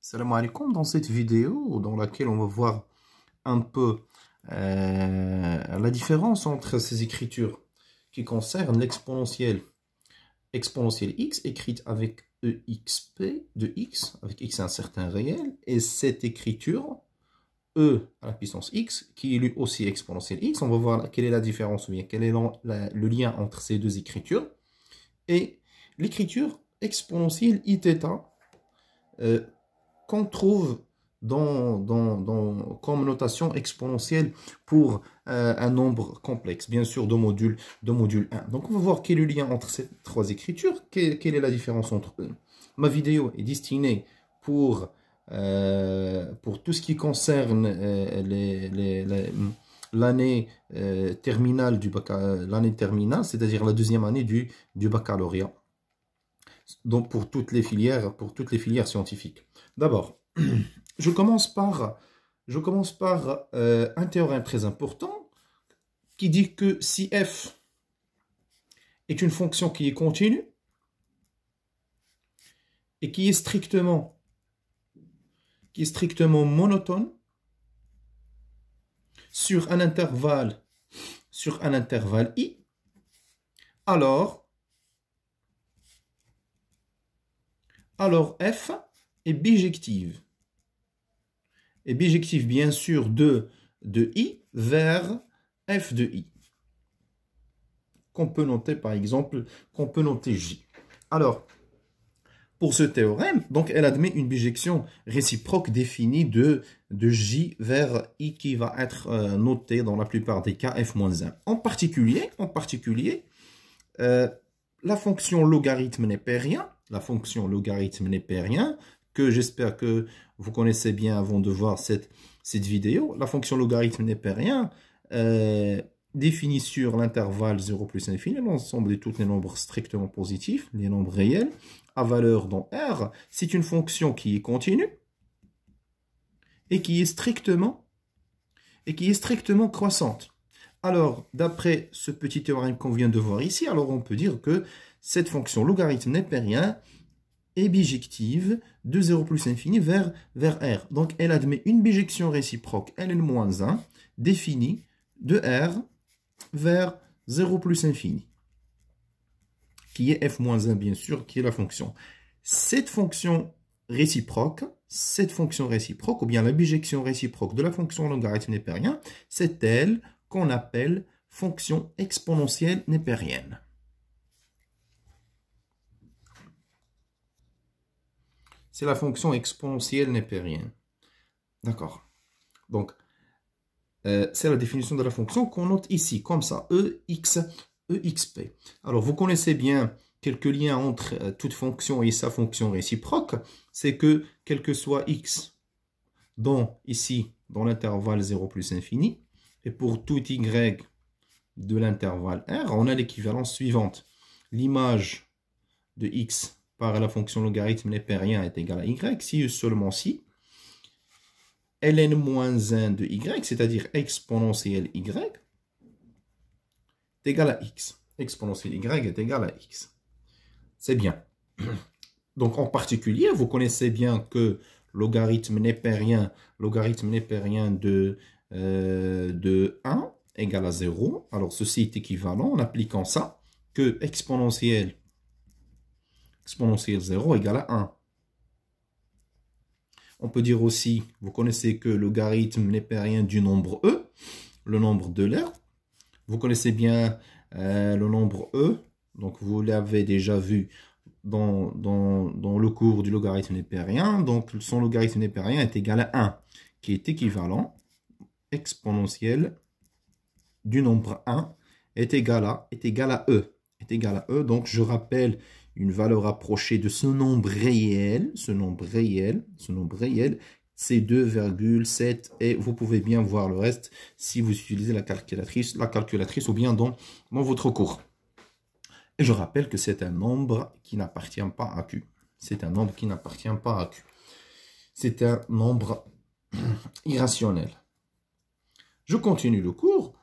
Salam alaikum, dans cette vidéo dans laquelle on va voir un peu la différence entre ces écritures qui concernent l'exponentielle x écrite avec exp de x, avec x un certain réel, et cette écriture e à la puissance x qui est lui aussi exponentielle x. On va voir quelle est la différence ou bien quel est le lien entre ces deux écritures et l'écriture exponentielle iθ qu'on trouve comme notation exponentielle pour un nombre complexe, bien sûr de module 1. Donc on va voir quel est le lien entre ces trois écritures, quelle est la différence entre eux. Ma vidéo est destinée pour tout ce qui concerne l'année terminale, c'est-à-dire la deuxième année du baccalauréat. Donc pour toutes les filières scientifiques. D'abord, je commence par un théorème très important qui dit que si f est une fonction qui est continue et qui est strictement monotone sur un intervalle i, alors f est bijective. Et bijective, bien sûr, de i vers f de i. Qu'on peut noter, par exemple, j. Alors, pour ce théorème, donc, elle admet une bijection réciproque définie de j vers i qui va être notée dans la plupart des cas f-1. En particulier, la fonction logarithme népérien, que j'espère que vous connaissez bien avant de voir cette vidéo. La fonction logarithme népérien définie sur l'intervalle 0 plus infini, l'ensemble de tous les nombres strictement positifs, les nombres réels, à valeur dans R. C'est une fonction qui est continue et qui est strictement croissante. Alors, d'après ce petit théorème qu'on vient de voir ici, alors on peut dire que cette fonction logarithme népérien est bijective de 0 plus infini vers R. Donc, elle admet une bijection réciproque ln-1 définie de R vers 0 plus infini, qui est f-1 bien sûr, qui est la fonction. Cette fonction réciproque, ou bien la bijection réciproque de la fonction logarithme népérien, c'est elle qu'on appelle fonction exponentielle népérienne. C'est la fonction exponentielle népérienne. D'accord. Donc, c'est la définition de la fonction qu'on note ici, comme ça, exp. Alors, vous connaissez bien quelques liens entre toute fonction et sa fonction réciproque. C'est que, quel que soit x, ici, dans l'intervalle 0 plus infini, et pour tout y de l'intervalle R, on a l'équivalence suivante. L'image de x par la fonction logarithme népérien est égale à y, si et seulement si ln-1 de y, c'est-à-dire exponentielle y, est égal à x. Exponentielle y est égal à x. C'est bien. Donc, en particulier, vous connaissez bien que logarithme népérien de 1 égale à 0. Alors, ceci est équivalent en appliquant ça, que exponentielle 0 égale à 1. On peut dire aussi, vous connaissez que logarithme népérien du nombre e, le nombre de l'air. Vous connaissez bien le nombre e, donc vous l'avez déjà vu dans le cours du logarithme népérien. Donc son logarithme népérien est égal à 1, qui est équivalent exponentielle du nombre 1 est égal à e. Donc je rappelle une valeur approchée de ce nombre réel, c'est 2,7 et vous pouvez bien voir le reste si vous utilisez la calculatrice ou bien dans votre cours. Et je rappelle que c'est un nombre qui n'appartient pas à Q. C'est un nombre irrationnel. Je continue le cours.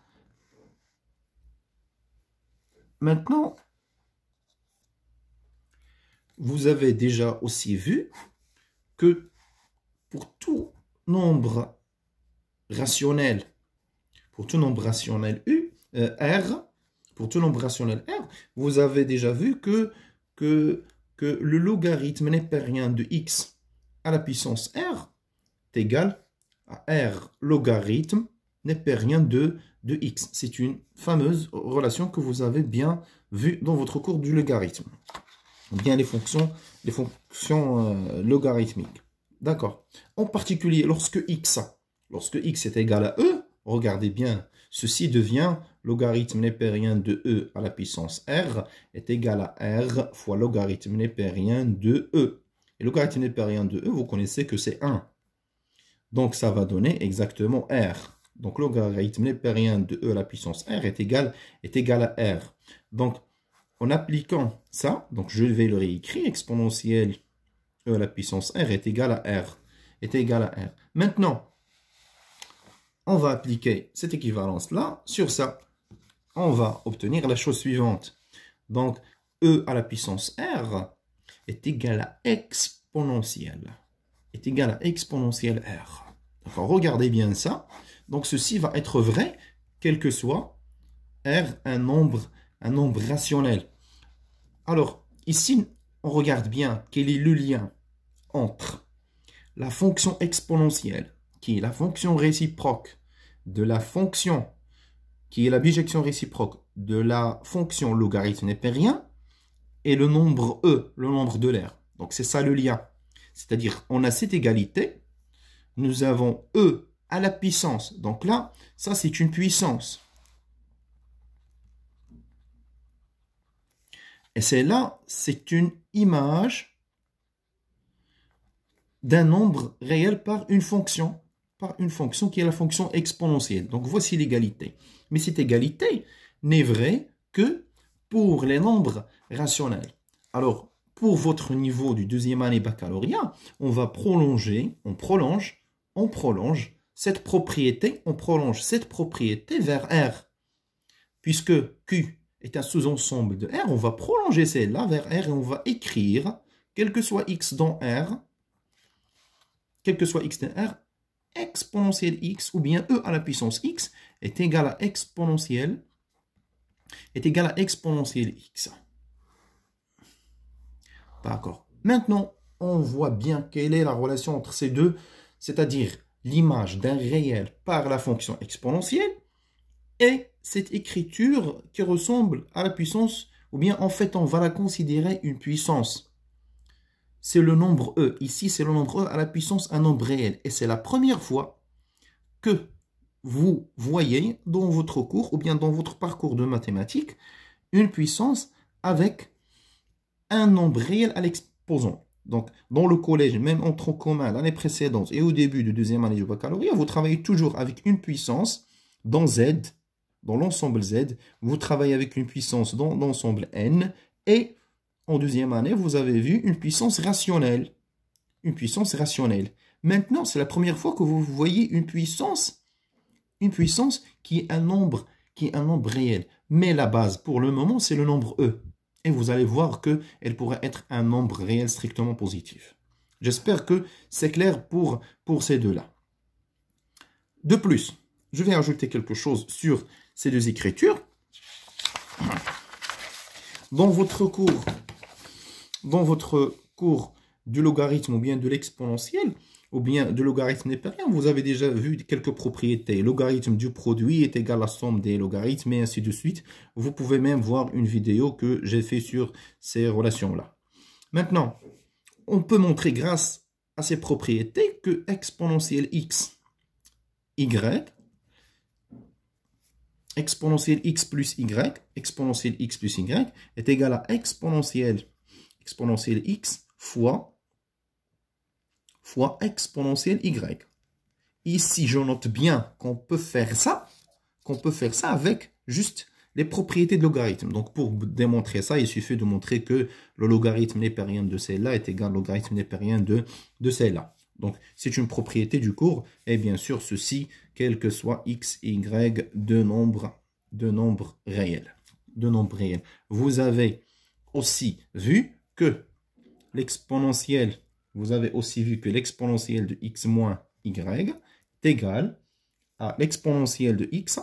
Maintenant, vous avez déjà aussi vu que pour tout nombre rationnel, pour tout nombre rationnel R, pour tout nombre rationnel R, vous avez déjà vu que le logarithme népérien de x à la puissance R est égal à R logarithme népérien de x. C'est une fameuse relation que vous avez bien vue dans votre cours du logarithme. Bien les fonctions logarithmiques. D'accord. En particulier, lorsque x est égal à e, regardez bien, ceci devient logarithme népérien de e à la puissance r est égal à r fois logarithme népérien de e. Et logarithme népérien de e, vous connaissez que c'est 1. Donc ça va donner exactement r. Donc logarithme népérien de e à la puissance r est égal à r. Donc en appliquant ça, donc je vais le réécrire, exponentielle e à la puissance r est égal à r. Maintenant, on va appliquer cette équivalence-là sur ça. On va obtenir la chose suivante. Donc, e à la puissance r est égal à exponentielle. R. D'accord, regardez bien ça. Donc, ceci va être vrai, quel que soit r un nombre rationnel. Alors, ici, on regarde bien quel est le lien entre la fonction exponentielle, qui est la fonction réciproque de la fonction, qui est la bijection réciproque de la fonction logarithme népérien, et le nombre e, le nombre de l'air. Donc c'est ça le lien. C'est-à-dire, on a cette égalité, nous avons e à la puissance. Donc là, ça c'est une puissance. Et celle-là, c'est une image d'un nombre réel par une fonction qui est la fonction exponentielle. Donc voici l'égalité. Mais cette égalité n'est vraie que pour les nombres rationnels. Alors, pour votre niveau du deuxième année baccalauréat, on prolonge cette propriété vers R. Puisque Q est un sous-ensemble de R, on va prolonger celle-là vers R et on va écrire, quel que soit X dans R, exponentielle X ou bien E à la puissance X est égal à exponentielle X. D'accord. Maintenant, on voit bien quelle est la relation entre ces deux, c'est-à-dire l'image d'un réel par la fonction exponentielle et cette écriture qui ressemble à la puissance, ou bien en fait on va la considérer une puissance. C'est le nombre E. Ici, c'est le nombre E à la puissance un nombre réel. Et c'est la première fois que vous voyez dans votre cours ou bien dans votre parcours de mathématiques une puissance avec un nombre réel à l'exposant. Donc, dans le collège, même en tronc commun, l'année précédente et au début de deuxième année du baccalauréat, vous travaillez toujours avec une puissance dans Z, dans l'ensemble Z. Vous travaillez avec une puissance dans l'ensemble N et en deuxième année, vous avez vu une puissance rationnelle. Maintenant, c'est la première fois que vous voyez une puissance qui est un nombre réel. Mais la base, pour le moment, c'est le nombre E. Et vous allez voir qu'elle pourrait être un nombre réel strictement positif. J'espère que c'est clair pour ces deux-là. De plus, je vais ajouter quelque chose sur ces deux écritures. Dans votre cours du logarithme ou bien de l'exponentielle, ou bien de logarithme népérien, vous avez déjà vu quelques propriétés. Logarithme du produit est égal à la somme des logarithmes et ainsi de suite. Vous pouvez même voir une vidéo que j'ai fait sur ces relations-là. Maintenant, on peut montrer grâce à ces propriétés que exponentielle x, y, exponentielle x plus y est égal à exponentielle x fois exponentielle y. Ici, je note bien qu'on peut faire ça avec juste les propriétés de logarithme. Donc, pour démontrer ça, il suffit de montrer que le logarithme népérien de celle-là est égal au logarithme népérien de celle-là. Donc, c'est une propriété du cours. Et bien sûr, ceci, quel que soit x, y, de nombres réels. Vous avez aussi vu que l'exponentielle vous avez aussi vu que l'exponentielle de x moins y est égal à l'exponentielle de x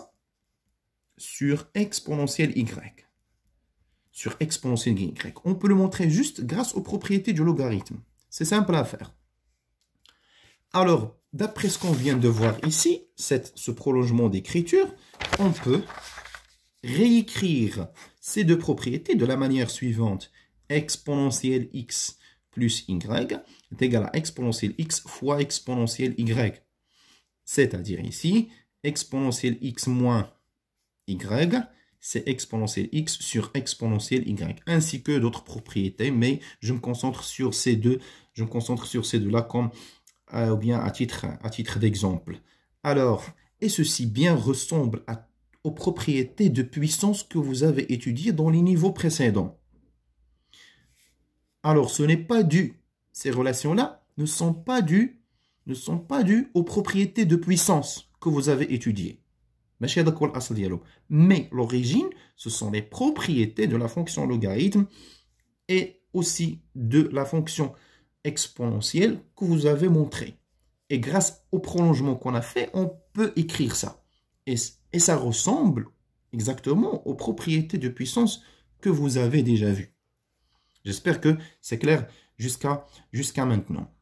sur exponentielle y. Sur exponentielle y. On peut le montrer juste grâce aux propriétés du logarithme. C'est simple à faire. Alors, d'après ce qu'on vient de voir ici, ce prolongement d'écriture, on peut réécrire ces deux propriétés de la manière suivante. Exponentielle x plus y est égal à exponentielle x fois exponentielle y. C'est-à-dire ici, exponentielle x moins y, c'est exponentielle x sur exponentielle y, ainsi que d'autres propriétés, mais je me concentre sur ces deux, là comme ou bien à titre d'exemple. Alors, et ceci bien ressemble aux propriétés de puissance que vous avez étudiées dans les niveaux précédents. Alors, ce n'est pas dû, ces relations-là ne sont pas dues aux propriétés de puissance que vous avez étudiées. Mais l'origine, ce sont les propriétés de la fonction logarithme et aussi de la fonction exponentielle que vous avez montré. Et grâce au prolongement qu'on a fait, on peut écrire ça. Et ça ressemble exactement aux propriétés de puissance que vous avez déjà vues. J'espère que c'est clair jusqu'à maintenant.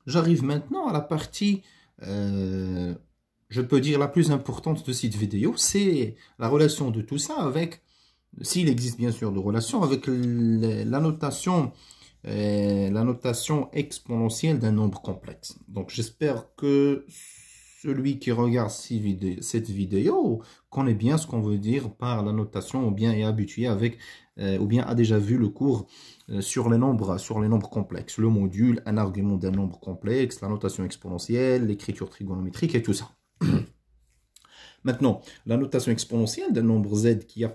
J'arrive maintenant à la partie, je peux dire la plus importante de cette vidéo, c'est la relation de tout ça avec, s'il existe bien sûr de relation, avec la notation exponentielle d'un nombre complexe. Donc j'espère que celui qui regarde cette vidéo connaît bien ce qu'on veut dire par la notation, ou bien est habitué avec, ou bien a déjà vu le cours sur les nombres complexes, le module, un argument d'un nombre complexe, la notation exponentielle, l'écriture trigonométrique et tout ça. Maintenant, la notation exponentielle d'un nombre z qui est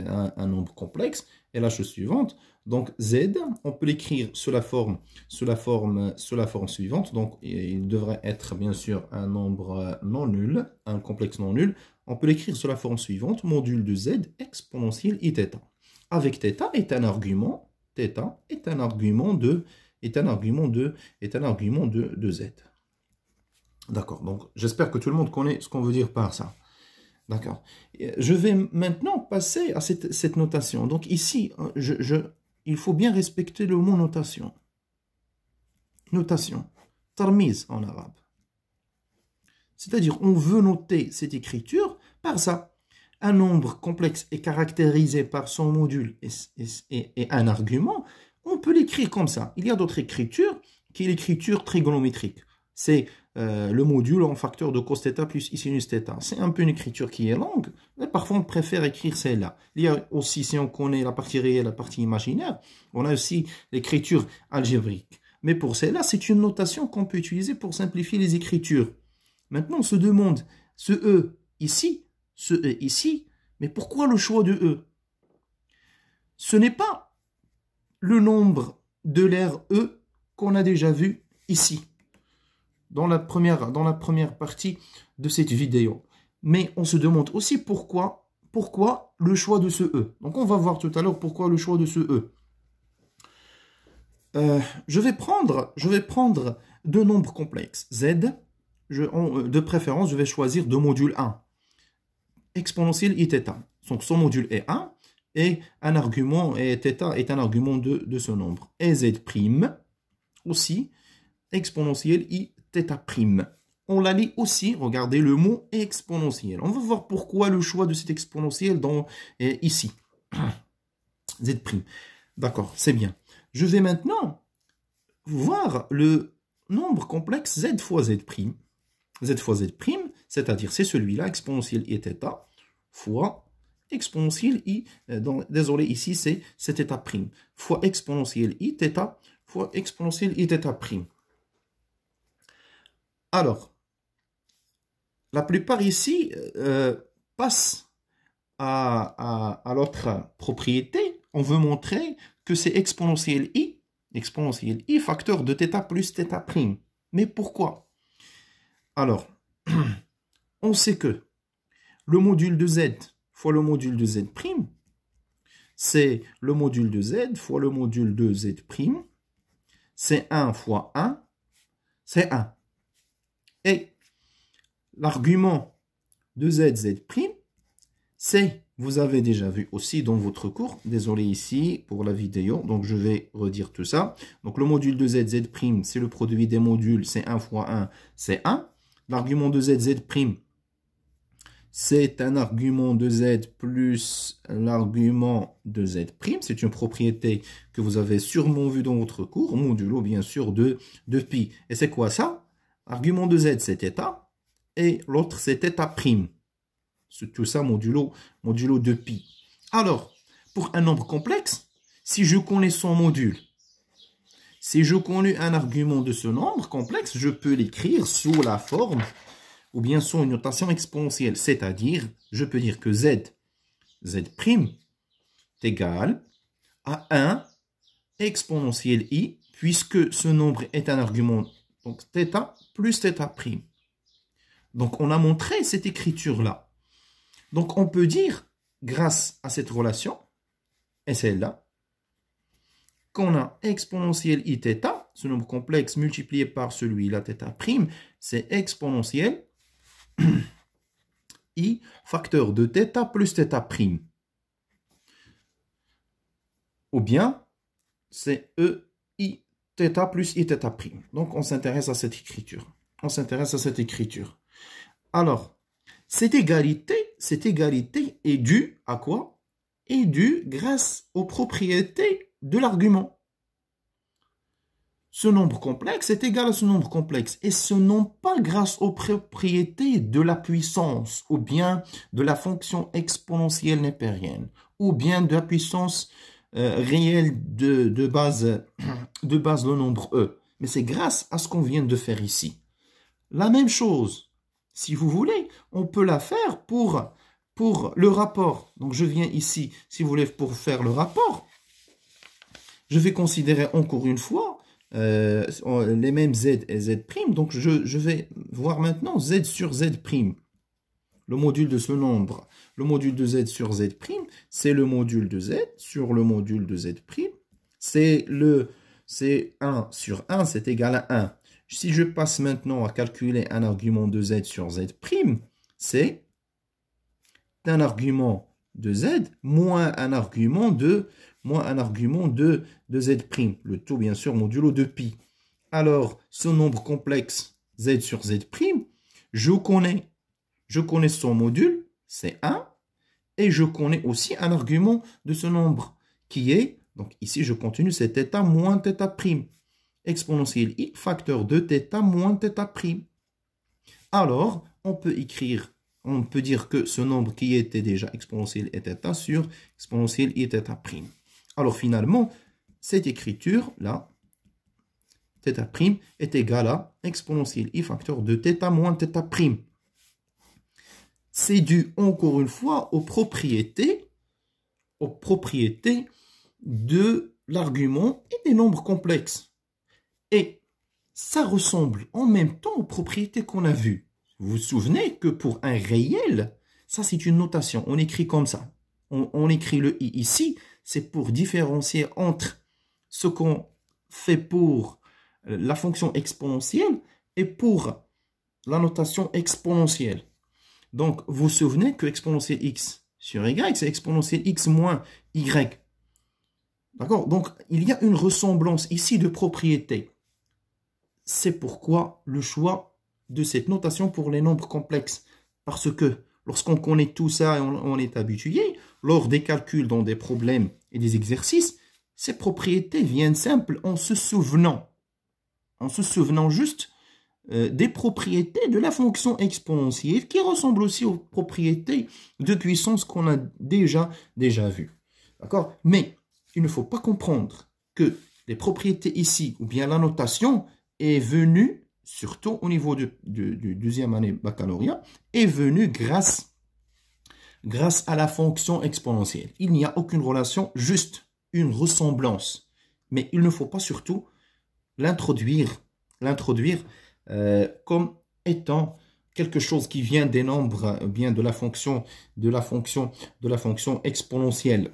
un nombre complexe est la chose suivante. Donc z, on peut l'écrire sous la forme suivante. Donc il devrait être bien sûr un nombre non nul, un complexe non nul. On peut l'écrire sous la forme suivante, module de z exponentielle i θ. Avec θ est un argument, de z. D'accord, donc j'espère que tout le monde connaît ce qu'on veut dire par ça. D'accord. Je vais maintenant passer à cette notation. Donc ici, il faut bien respecter le mot notation. Notation. Tarmiz en arabe. C'est-à-dire, on veut noter cette écriture par ça. Un nombre complexe est caractérisé par son module et un argument. On peut l'écrire comme ça. Il y a d'autres écritures qui est l'écriture trigonométrique. C'est le module en facteur de cos θ plus sinus θ. C'est un peu une écriture qui est longue, mais parfois on préfère écrire celle-là. Il y a aussi, si on connaît la partie réelle, la partie imaginaire, on a aussi l'écriture algébrique. Mais pour celle-là, c'est une notation qu'on peut utiliser pour simplifier les écritures. Maintenant, on se demande, ce E ici, mais pourquoi le choix de E? Ce n'est pas le nombre de l'aire E qu'on a déjà vu ici. Dans la première partie de cette vidéo. Mais on se demande aussi pourquoi le choix de ce E. Donc on va voir tout à l'heure pourquoi le choix de ce E. Je vais prendre deux nombres complexes. Z, de préférence, je vais choisir deux modules 1. Exponentielle i θ. Donc son module est 1 et un argument, et θ est un argument de ce nombre. Et Z' aussi, exponentielle i θ'. On la lit aussi, regardez le mot exponentielle. On va voir pourquoi le choix de cette exponentielle ici. Z'. D'accord, c'est bien. Je vais maintenant voir le nombre complexe z fois z'. Z fois z', c'est-à-dire c'est celui-là, exponentielle i θ fois exponentielle i, désolé, ici c'est θ', fois exponentielle i θ fois exponentielle i θ'. Alors, la plupart ici passent à l'autre propriété. On veut montrer que c'est exponentielle i facteur de θ plus θ'. Mais pourquoi? Alors, on sait que le module de z fois le module de z', c'est le module de z fois le module de z'. C'est 1 fois 1, c'est 1. Et l'argument de z', c'est, vous avez déjà vu aussi dans votre cours, désolé ici pour la vidéo, donc je vais redire tout ça. Donc le module de z', c'est le produit des modules, c'est 1 fois 1, c'est 1. L'argument de z', c'est un argument de z plus l'argument de z'. C'est une propriété que vous avez sûrement vue dans votre cours, modulo bien sûr de pi. Et c'est quoi ça? Argument de z, c'est θ, et l'autre, c'est θ'. C'est tout ça modulo de pi. Alors, pour un nombre complexe, si je connais son module, si je connais un argument de ce nombre complexe, je peux l'écrire sous la forme ou bien sous une notation exponentielle. C'est-à-dire, je peux dire que z' est égal à 1 exponentielle i, puisque ce nombre est un argument, donc θ plus θ'. Donc, on a montré cette écriture-là. Donc, on peut dire, grâce à cette relation, et celle-là, qu'on a exponentielle i θ, ce nombre complexe multiplié par celui-là, θ', c'est exponentielle i facteur de θ plus θ'. Ou bien, c'est e i θ plus i θ'. Donc, on s'intéresse à cette écriture. Alors, cette égalité est due à quoi? Est due grâce aux propriétés de l'argument. Ce nombre complexe est égal à ce nombre complexe. Et ce non pas grâce aux propriétés de la puissance, ou bien de la fonction exponentielle népérienne, ou bien de la puissance réelle de base le nombre e. Mais c'est grâce à ce qu'on vient de faire ici. La même chose, si vous voulez, on peut la faire pour le rapport. Donc je viens ici, si vous voulez, pour faire le rapport, je vais considérer encore une fois les mêmes z et z'. Donc je vais voir maintenant z sur z'. Le module de ce nombre, le module de z sur z', c'est le module de z sur le module de z'. C'est 1 sur 1, c'est égal à 1. Si je passe maintenant à calculer un argument de z sur z', c'est un argument de z moins un argument de z'. Le tout, bien sûr, modulo de pi. Alors, ce nombre complexe z sur z', je connais son module, c'est 1, et je connais aussi un argument de ce nombre qui est, donc ici je continue, c'est θ moins θ'. Exponentielle i, facteur de θ moins θ'. Alors, on peut dire que ce nombre qui était déjà exponentielle est θ sur exponentielle i θ'. Alors finalement, cette écriture-là, θ' est égale à exponentielle i facteur de θ moins θ'. C'est dû encore une fois aux propriétés de l'argument et des nombres complexes. Et ça ressemble en même temps aux propriétés qu'on a vues. Vous vous souvenez que pour un réel, ça c'est une notation, on écrit comme ça. On écrit le i ici, c'est pour différencier entre ce qu'on fait pour la fonction exponentielle et pour la notation exponentielle. Donc, vous vous souvenez que exponentielle x sur y, c'est exponentielle x moins y. D'accord? Donc, il y a une ressemblance ici de propriétés. C'est pourquoi le choix de cette notation pour les nombres complexes. Parce que lorsqu'on connaît tout ça et on est habitué, lors des calculs dans des problèmes et des exercices, ces propriétés viennent simples en se souvenant juste des propriétés de la fonction exponentielle qui ressemblent aussi aux propriétés de puissance qu'on a déjà vues. D'accord? Mais il ne faut pas comprendre que les propriétés ici, ou bien la notation, est venue, surtout au niveau du deuxième année baccalauréat, est venue grâce à la fonction exponentielle. Il n'y a aucune relation, juste une ressemblance. Mais il ne faut pas surtout l'introduire comme étant quelque chose qui vient des nombres, bien de la fonction exponentielle.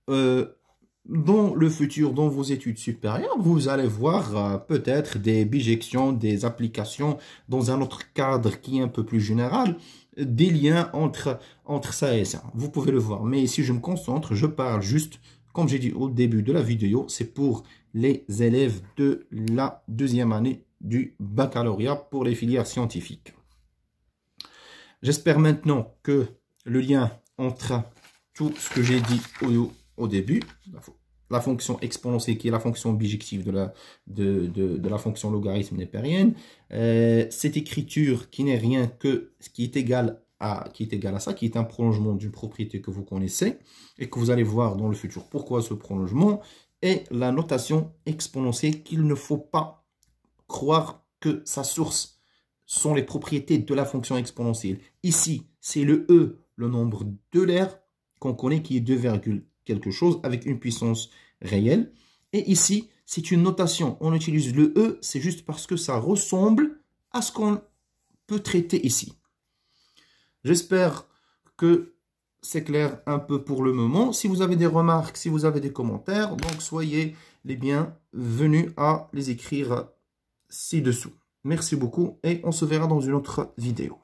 dans le futur, dans vos études supérieures, vous allez voir peut-être des bijections, des applications dans un autre cadre qui est un peu plus général, des liens entre ça et ça. Vous pouvez le voir. Mais ici, je me concentre, je parle juste, comme j'ai dit au début de la vidéo, c'est pour les élèves de la deuxième année du baccalauréat pour les filières scientifiques. J'espère maintenant que le lien entre tout ce que j'ai dit au début, la fonction exponentielle qui est la fonction bijective de la fonction logarithme népérienne, cette écriture qui n'est rien que ce qui est égal à ça, qui est un prolongement d'une propriété que vous connaissez et que vous allez voir dans le futur pourquoi ce prolongement, et la notation exponentielle qu'il ne faut pas croire que sa source sont les propriétés de la fonction exponentielle. Ici, c'est le E, le nombre de l'air qu'on connaît qui est 2, quelque chose avec une puissance réelle. Et ici, c'est une notation. On utilise le E, c'est juste parce que ça ressemble à ce qu'on peut traiter ici. J'espère que c'est clair un peu pour le moment. Si vous avez des remarques, si vous avez des commentaires, donc soyez les bienvenus à les écrire ci-dessous. Merci beaucoup et on se verra dans une autre vidéo.